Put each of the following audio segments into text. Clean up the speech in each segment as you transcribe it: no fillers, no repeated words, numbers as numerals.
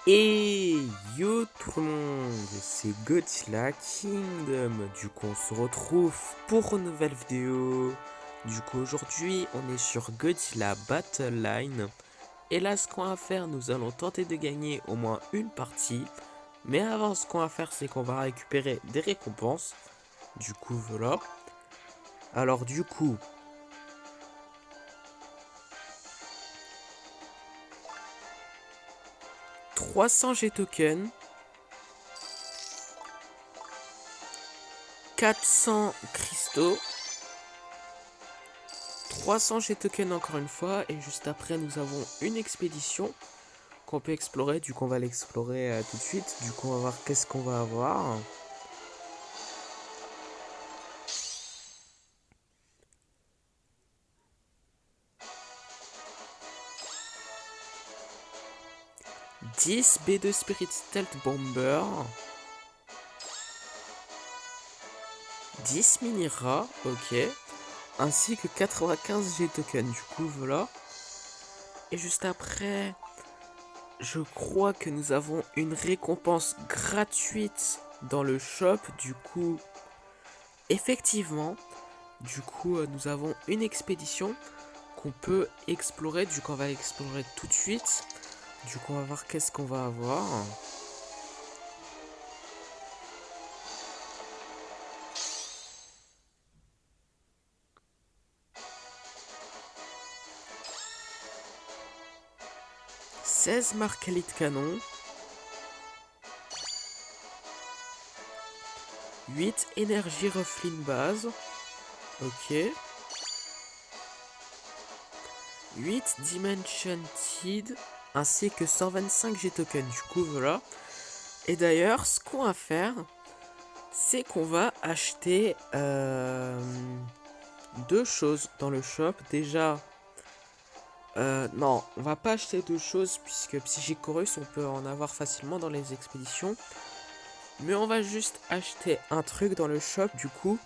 Et yo tout le monde, c'est Godzilla Kingdom. Du coup, on se retrouve pour une nouvelle vidéo. Du coup, aujourd'hui, on est sur Godzilla Battle Line. Et là, ce qu'on va faire, nous allons tenter de gagner au moins une partie. Mais avant, ce qu'on va faire, c'est qu'on va récupérer des récompenses. Du coup, voilà. Alors, du coup, 300 G-tokens, 400 cristaux, 300 G-tokens encore une fois, et juste après nous avons une expédition qu'on peut explorer. Du coup on va l'explorer tout de suite. Du coup on va voir qu'est-ce qu'on va avoir. « 10 B2 Spirit Stealth Bomber, 10 mini-rats, ok, ainsi que 95 G-tokens. Du coup voilà. Et juste après, je crois que nous avons une récompense gratuite dans le shop. Du coup, effectivement, nous avons une expédition qu'on peut explorer. Du coup, on va l'explorer tout de suite. Du coup, on va voir qu'est-ce qu'on va avoir. « 16 marquelites canon, 8 énergie Rufflin base, ok, 8 Dimension Tid, ainsi que 125 G-tokens. Du coup, voilà. Et d'ailleurs, ce qu'on va faire, c'est qu'on va acheter deux choses dans le shop. Déjà, non, on va pas acheter deux choses puisque Psychicorus, on peut en avoir facilement dans les expéditions. Mais on va juste acheter un truc dans le shop. Du coup,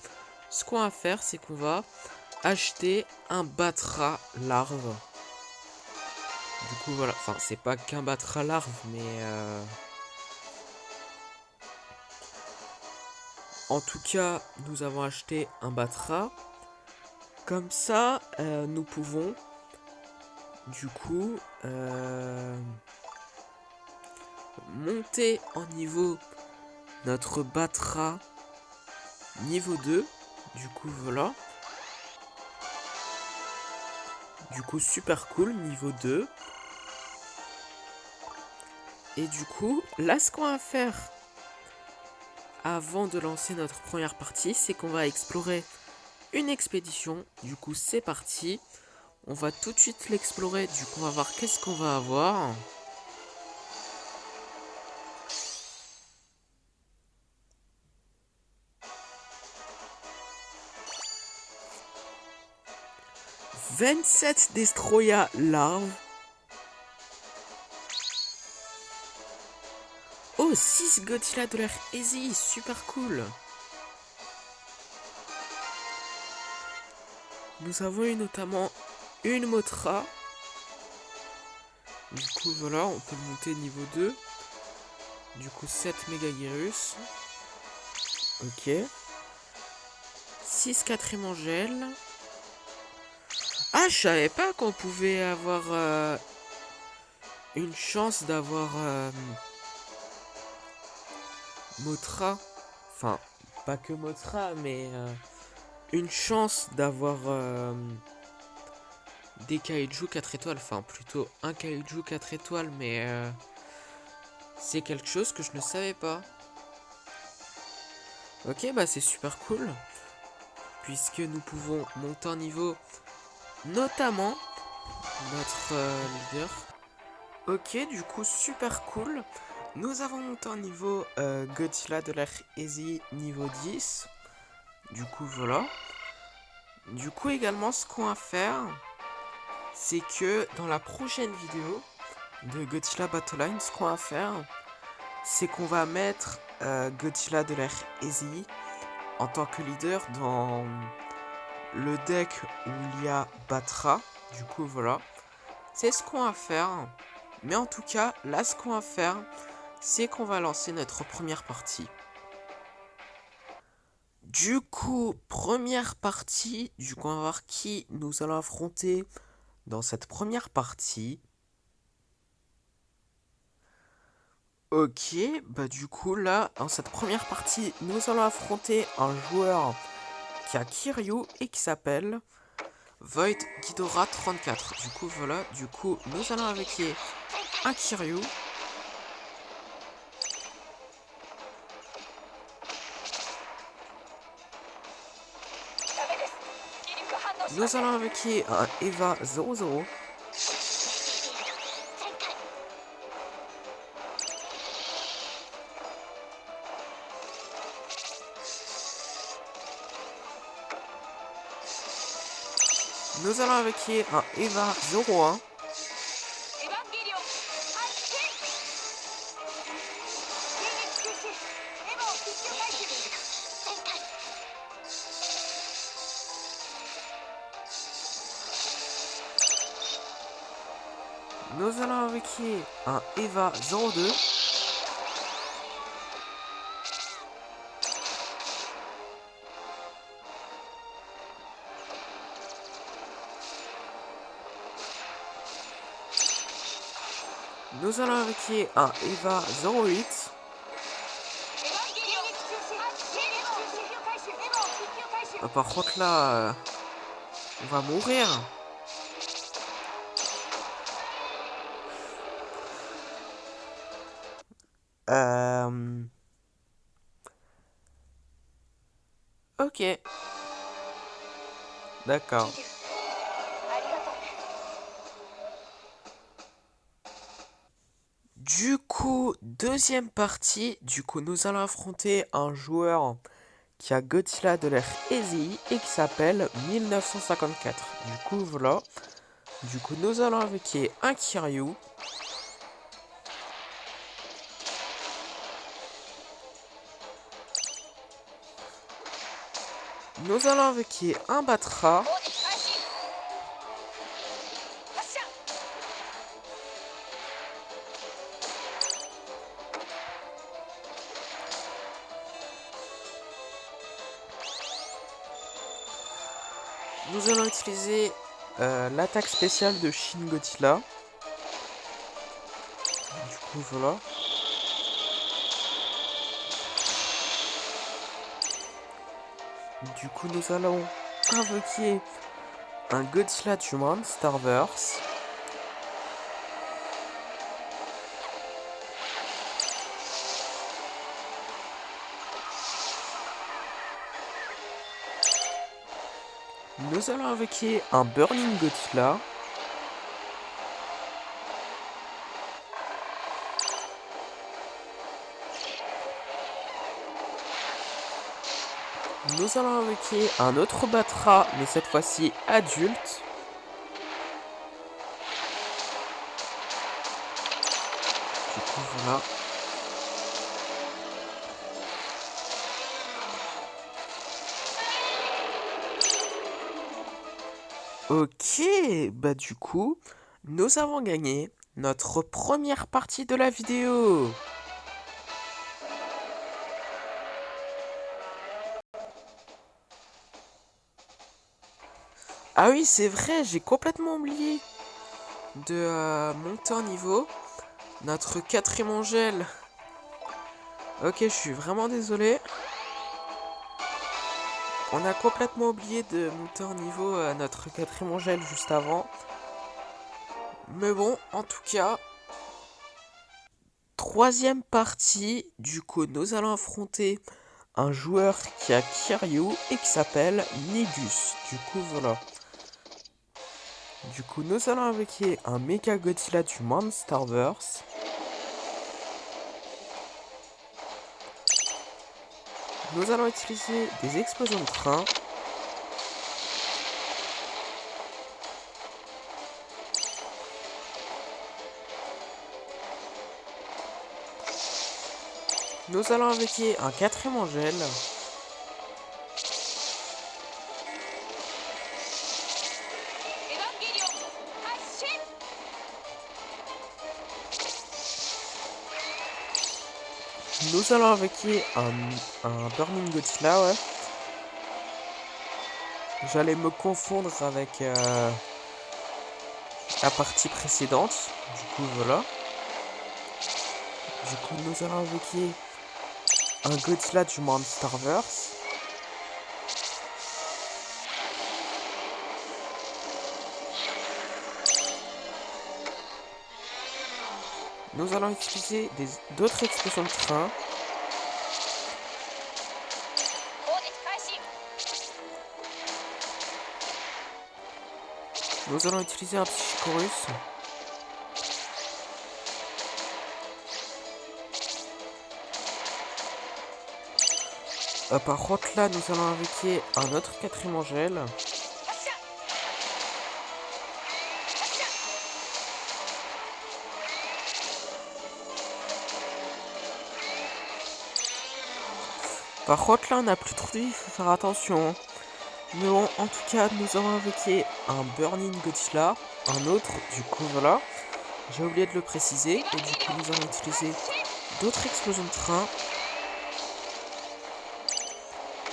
ce qu'on va faire, c'est qu'on va acheter un Batra larve. Du coup, voilà. Enfin, c'est pas qu'un Batra larve, mais en tout cas, nous avons acheté un Batra. Comme ça, nous pouvons du coup monter en niveau notre Batra niveau 2. Du coup, voilà. Du coup, super cool, niveau 2. Et du coup, là, ce qu'on va faire avant de lancer notre première partie, c'est qu'on va explorer une expédition. Du coup, c'est parti. On va tout de suite l'explorer. Du coup, on va voir qu'est-ce qu'on va avoir. « 27 Destroya larves. Oh, 6 Godzilla de l'air Easy, super cool. Nous avons eu notamment une Mothra. Du coup, voilà, on peut monter niveau 2. Du coup, 7 Megaguirus. Ok. 6 4ème Angèle. Ah, je savais pas qu'on pouvait avoir une chance d'avoir Mothra. Enfin, pas que Mothra, mais une chance d'avoir des kaiju 4 étoiles. Enfin, plutôt un kaiju 4 étoiles, mais c'est quelque chose que je ne savais pas. Ok, bah c'est super cool. Puisque nous pouvons monter en niveau, notamment notre leader. Ok, du coup, super cool. Nous avons monté en niveau Godzilla de l'air Easy niveau 10. Du coup, voilà. Du coup, également, ce qu'on va faire, c'est que dans la prochaine vidéo de Godzilla Battle Line, ce qu'on va faire, c'est qu'on va mettre Godzilla de l'air Easy en tant que leader dans le deck où il y a Batra. Du coup, voilà. C'est ce qu'on va faire. Mais en tout cas, là, ce qu'on va faire, c'est qu'on va lancer notre première partie. Du coup, première partie, on va voir qui nous allons affronter dans cette première partie. Ok, bah du coup là, dans cette première partie, nous allons affronter un joueur qui a Kiryu et qui s'appelle Void Ghidorah 34. Du coup voilà, nous allons invoquer un Kiryu. Nous allons invoquer un Eva 00. Nous allons invoquer un Eva 01. Nous allons invoquer un Eva 02. Nous allons invoquer un Eva 08. Par contre là, on va mourir. Ok. D'accord. Du coup, deuxième partie. Du coup, nous allons affronter un joueur qui a Godzilla de l'air easy et qui s'appelle 1954. Du coup, voilà. Du coup, nous allons invoquer un Kiryu. Nous allons invoquer un Batra. Nous allons utiliser l'attaque spéciale de Shin Godzilla. Du coup, voilà. Du coup, nous allons invoquer un Godzilla du Monsterverse. Nous allons invoquer un Burning Godzilla. Nous allons invoquer un autre Batra, mais cette fois-ci adulte. Du coup, voilà. Ok, bah du coup, nous avons gagné notre première partie de la vidéo. Ah oui, c'est vrai, j'ai complètement oublié de monter en niveau. Notre quatrième angel. Ok, je suis vraiment désolé. On a complètement oublié de monter en niveau notre quatrième angel juste avant. Mais bon, en tout cas, troisième partie. Du coup, nous allons affronter un joueur qui a Kiryu et qui s'appelle Nidus. Du coup, voilà. Du coup, nous allons invoquer un Mecha Godzilla du Monsterverse. Nous allons utiliser des explosions de train. Nous allons invoquer un quatrième angel. nous allons invoquer un Burning Godzilla, ouais. J'allais me confondre avec la partie précédente. Du coup, voilà. Du coup, nous allons invoquer un Godzilla du Monsterverse. Nous allons utiliser d'autres explosions de train. Nous allons utiliser un Psychorus. Par contre là, nous allons invoquer un autre quatrième angèle. Par contre là, on n'a plus trop de vie, il faut faire attention. Mais bon, en tout cas, nous allons invoquer un Burning Godzilla, un autre, du coup voilà. J'ai oublié de le préciser, et du coup nous allons utiliser d'autres explosions de train.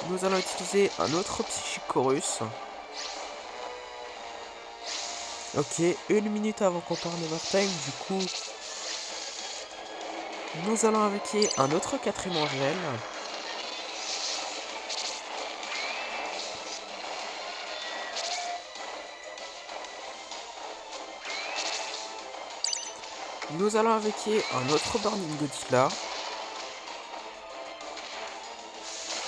Nous allons utiliser un autre Psychorus. Ok, 1 minute avant qu'on parte Overtime, du coup, nous allons invoquer un autre quatrième angèle. Nous allons invoquer un autre Burning Godzilla.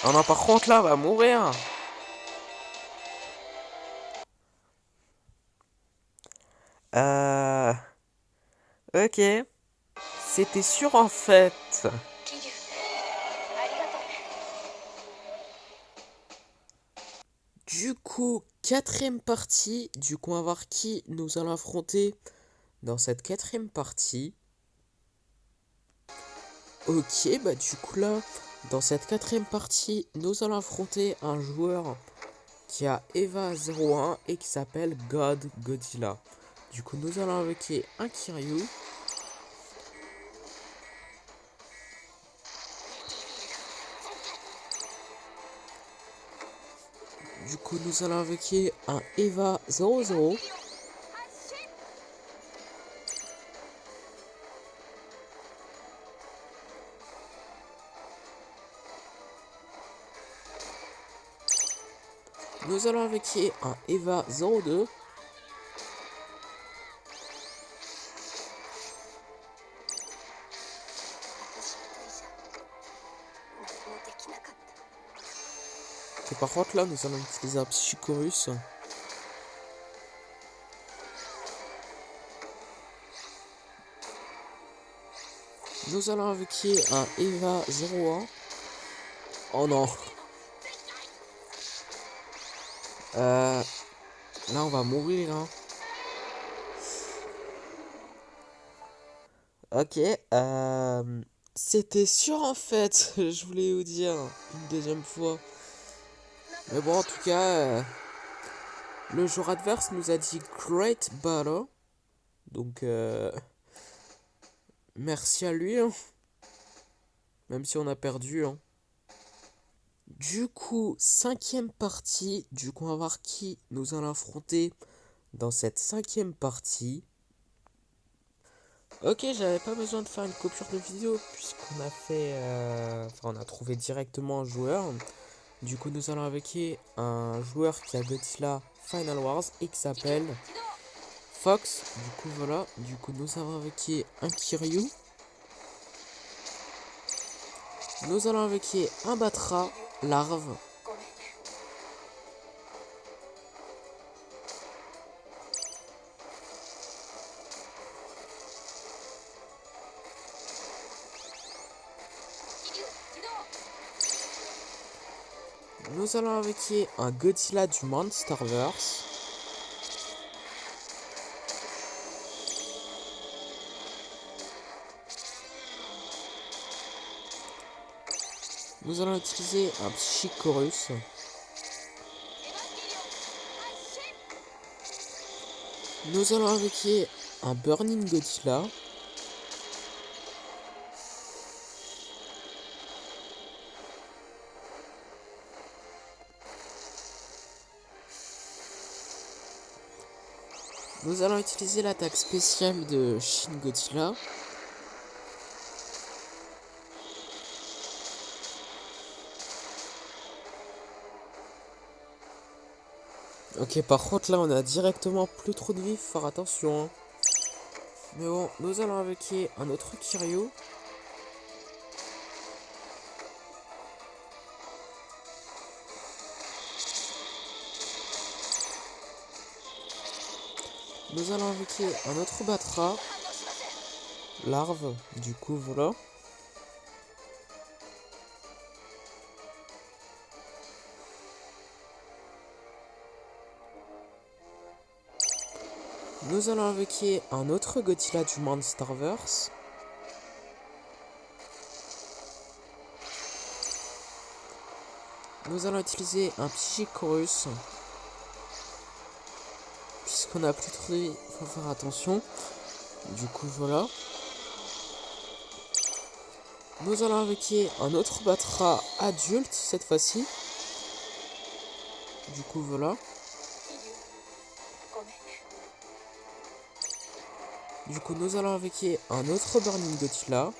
Oh non, par contre là, on va mourir. Ok. C'était sûr en fait. Du coup, quatrième partie. Du coup, on va voir qui nous allons affronter dans cette quatrième partie. Ok, bah du coup là, dans cette quatrième partie, nous allons affronter un joueur qui a Eva 01 et qui s'appelle Godzilla. Du coup, nous allons invoquer un Kiryu. Du coup, nous allons invoquer un Eva 00. Nous allons invoquer un Eva 02. Et par contre là, nous allons utiliser un Psychorus. Nous allons invoquer un Eva 01. Oh non. Là, on va mourir, hein. Ok, c'était sûr en fait, je voulais vous dire une deuxième fois. Mais bon, en tout cas, le joueur adverse nous a dit Great Battle. Donc, merci à lui, hein. Même si on a perdu, hein. Du coup, cinquième partie. Du coup, on va voir qui nous allons affronter dans cette cinquième partie. Ok, j'avais pas besoin de faire une coupure de vidéo puisqu'on a fait... on a trouvé directement un joueur. Du coup, nous allons invoquer un joueur qui a Godzilla Final Wars et qui s'appelle Fox. Du coup, voilà. Du coup, nous allons invoquer un Kiryu. Nous allons invoquer un Batra larve. Nous allons invoquer un Godzilla du Monsterverse. Nous allons utiliser un Psychorus. Nous allons invoquer un Burning Godzilla. Nous allons utiliser l'attaque spéciale de Shin Godzilla. Ok, par contre là on a directement plus trop de vie, faut faire attention. Hein. Mais bon, nous allons invoquer un autre Kiryu. Nous allons invoquer un autre Batra. Larve, du coup voilà. Nous allons invoquer un autre Godzilla du Monsterverse. Nous allons utiliser un Psychicorus. Puisqu'on a plus trop de vie, faut faire attention. Du coup voilà. Nous allons invoquer un autre Batra adulte cette fois-ci. Du coup voilà. Du coup nous allons invoquer un autre Burning Godzilla.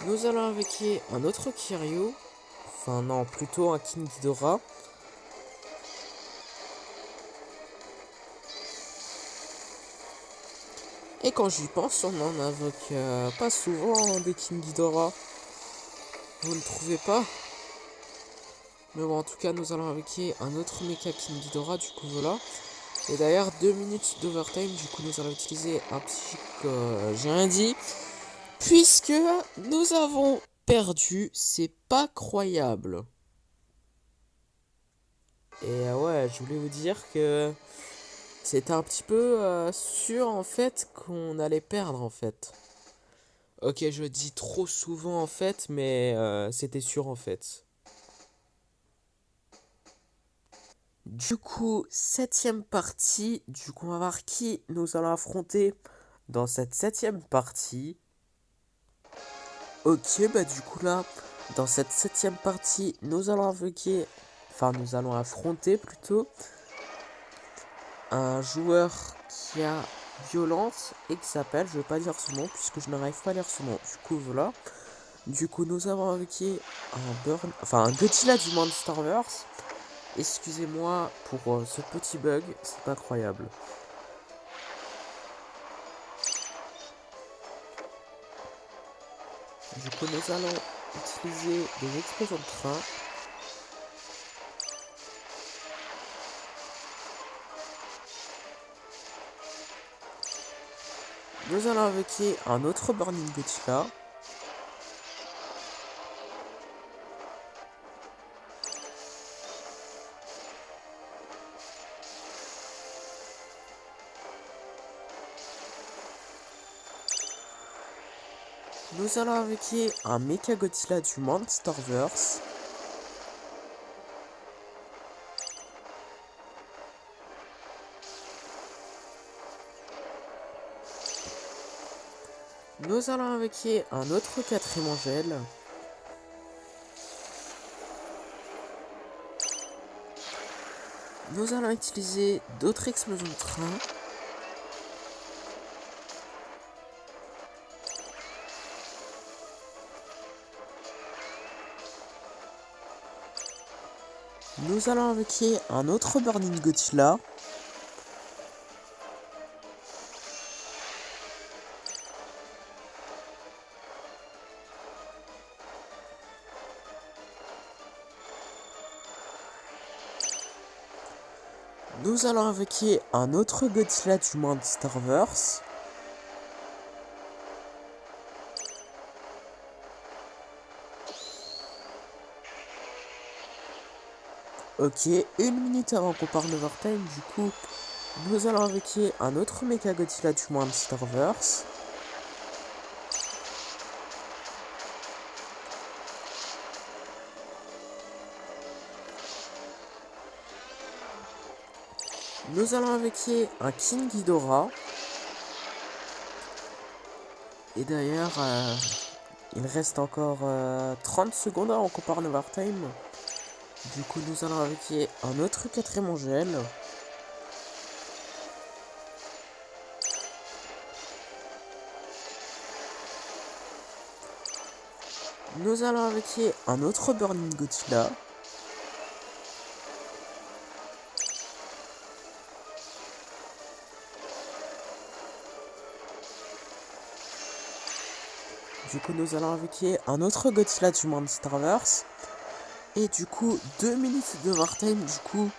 Nous allons invoquer un autre Kiryu. Enfin non, plutôt un King Ghidorah. Et quand j'y pense, on en invoque pas souvent des King Ghidorah. Vous ne trouvez pas? Mais bon, en tout cas, nous allons invoquer un autre Mecha King Ghidorah, du coup voilà. Et d'ailleurs, 2 minutes d'overtime, du coup nous allons utiliser un psychique, j'ai rien dit. Puisque nous avons perdu, c'est pas croyable. Et ouais, je voulais vous dire que c'était un petit peu sûr en fait qu'on allait perdre en fait. Ok, je dis trop souvent en fait, mais c'était sûr en fait. Du coup, septième partie. Du coup, on va voir qui nous allons affronter dans cette septième partie. Ok, bah du coup là, dans cette septième partie, nous allons invoquer, enfin nous allons affronter plutôt un joueur qui a violence et qui s'appelle, je vais pas dire son nom puisque je n'arrive pas à lire son nom. Du coup voilà. Du coup nous avons invoqué un Godzilla du Monsterverse. Excusez-moi pour ce petit bug, c'est incroyable. Du coup nous allons utiliser des explosions de train. Nous allons invoquer un autre Burning Godzilla. Nous allons invoquer un Mecha Godzilla du Monsterverse. Nous allons invoquer un autre quatrième Angèle. Nous allons utiliser d'autres explosions de train. Nous allons invoquer un autre Burning Godzilla. Nous allons invoquer un autre Godzilla du Monsterverse. Ok, 1 minute avant qu'on parle d'overtime, du coup, nous allons invoquer un autre Mecha Godzilla du Monsterverse. Nous allons invoquer un King Ghidorah. Et d'ailleurs, il reste encore 30 secondes avant qu'on part en overtime. Du coup, nous allons invoquer un autre quatrième Angel. Nous allons invoquer un autre Burning Godzilla. Du coup, nous allons invoquer un autre Godzilla du Monsterverse. Et du coup, 2 minutes de overtime. Du coup,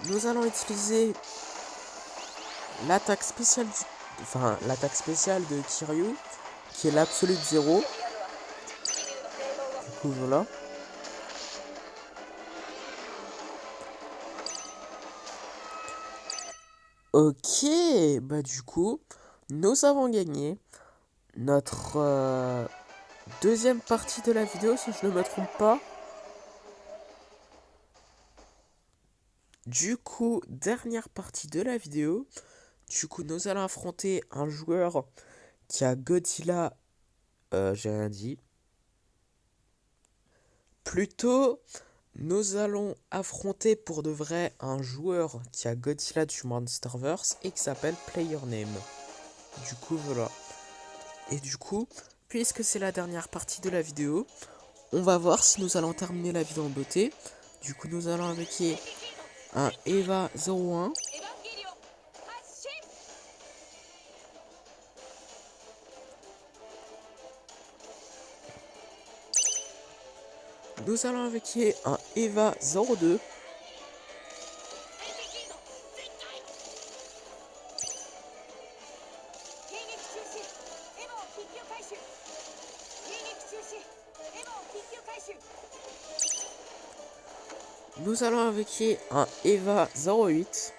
nous allons utiliser l'attaque spéciale de Kiryu, qui est l'absolute 0. Du coup, voilà. Ok, bah du coup, nous avons gagné notre deuxième partie de la vidéo, si je ne me trompe pas. Du coup, dernière partie de la vidéo. Du coup, nous allons affronter un joueur qui a Godzilla, j'ai rien dit. Plutôt, nous allons affronter pour de vrai un joueur qui a Godzilla du Monsterverse et qui s'appelle PlayerName. Du coup, voilà. Et du coup, puisque c'est la dernière partie de la vidéo, on va voir si nous allons terminer la vidéo en beauté. Du coup, nous allons invoquer un Eva 01. Nous allons invoquer un Eva 02. Nous allons invoquer un Eva 08.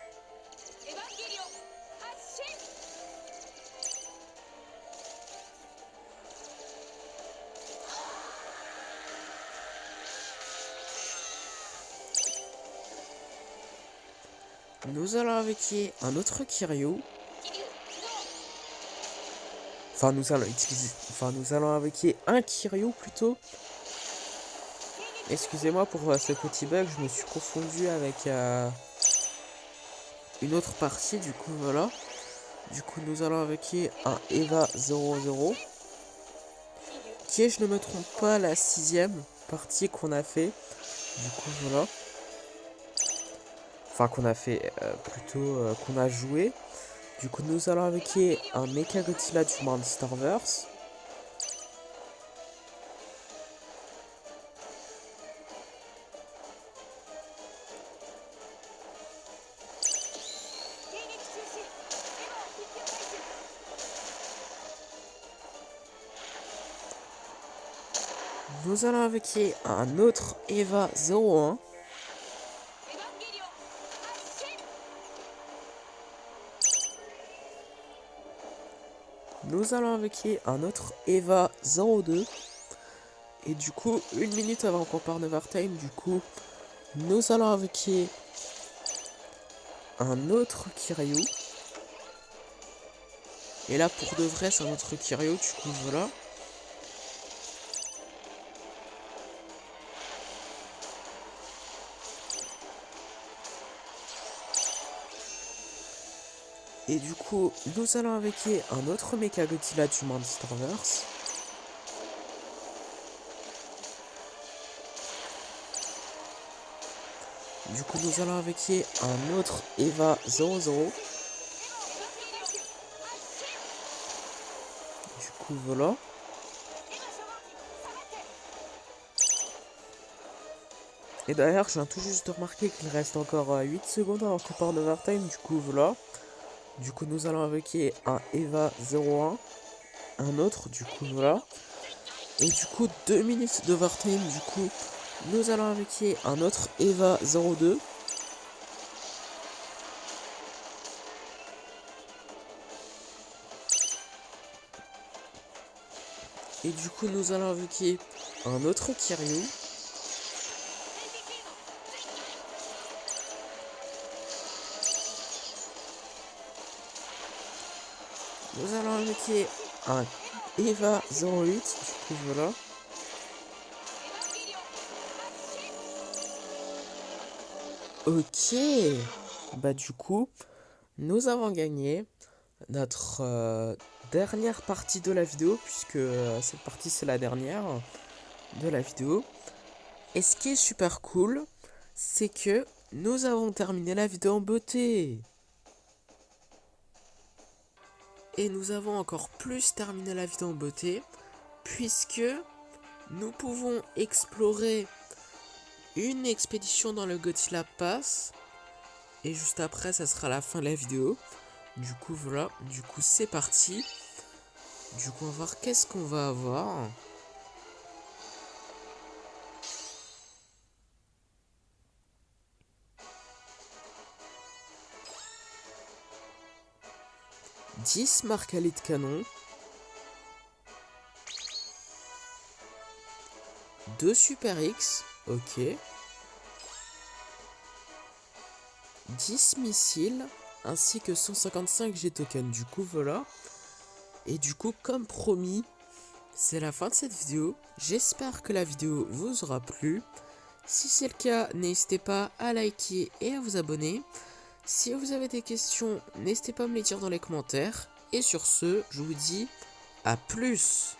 Nous allons invoquer un autre Kiryu. Nous allons invoquer un Kiryu plutôt. Excusez-moi pour ce petit bug, je me suis confondu avec une autre partie, du coup voilà. Du coup nous allons invoquer un Eva 00. Qui est, je ne me trompe pas, la 6ème partie qu'on a fait. Du coup voilà. Enfin qu'on a fait, qu'on a joué. Du coup nous allons invoquer un Mecha Godzilla du Monsterverse. Nous allons invoquer un autre Eva 01. Nous allons invoquer un autre Eva 02. Et du coup, 1 minute avant qu'on parte en overtime, du coup, nous allons invoquer un autre Kiryu. Et là, pour de vrai, c'est un autre Kiryu, du coup, voilà. Et du coup, nous allons invoquer un autre Mecha Godzilla du Monsterverse. Du coup, nous allons invoquer un autre Eva 00. Du coup, voilà. Et d'ailleurs, je viens tout juste de remarquer qu'il reste encore 8 secondes avant qu'on part en overtime. Du coup, voilà. Du coup, nous allons invoquer un Eva 01. Un autre, du coup, voilà. Et du coup, 2 minutes d'overtime. Du coup, nous allons invoquer un autre Eva 02. Et du coup, nous allons invoquer un autre Kiryu. Nous allons invoquer un Eva 08. Du coup, voilà. Ok. Bah du coup, nous avons gagné notre dernière partie de la vidéo, puisque cette partie c'est la dernière de la vidéo. Et ce qui est super cool, c'est que nous avons terminé la vidéo en beauté. Et nous avons encore plus terminé la vidéo en beauté, puisque nous pouvons explorer une expédition dans le Godzilla Pass. Et juste après, ça sera la fin de la vidéo. Du coup, voilà. Du coup, c'est parti. Du coup, on va voir qu'est-ce qu'on va avoir. « 10 marcalets de canon. 2 Super X. Ok. 10 missiles. Ainsi que 155 G-tokens. Du coup, voilà. Et du coup, comme promis, c'est la fin de cette vidéo. J'espère que la vidéo vous aura plu. Si c'est le cas, n'hésitez pas à liker et à vous abonner. Si vous avez des questions, n'hésitez pas à me les dire dans les commentaires. Et sur ce, je vous dis à plus.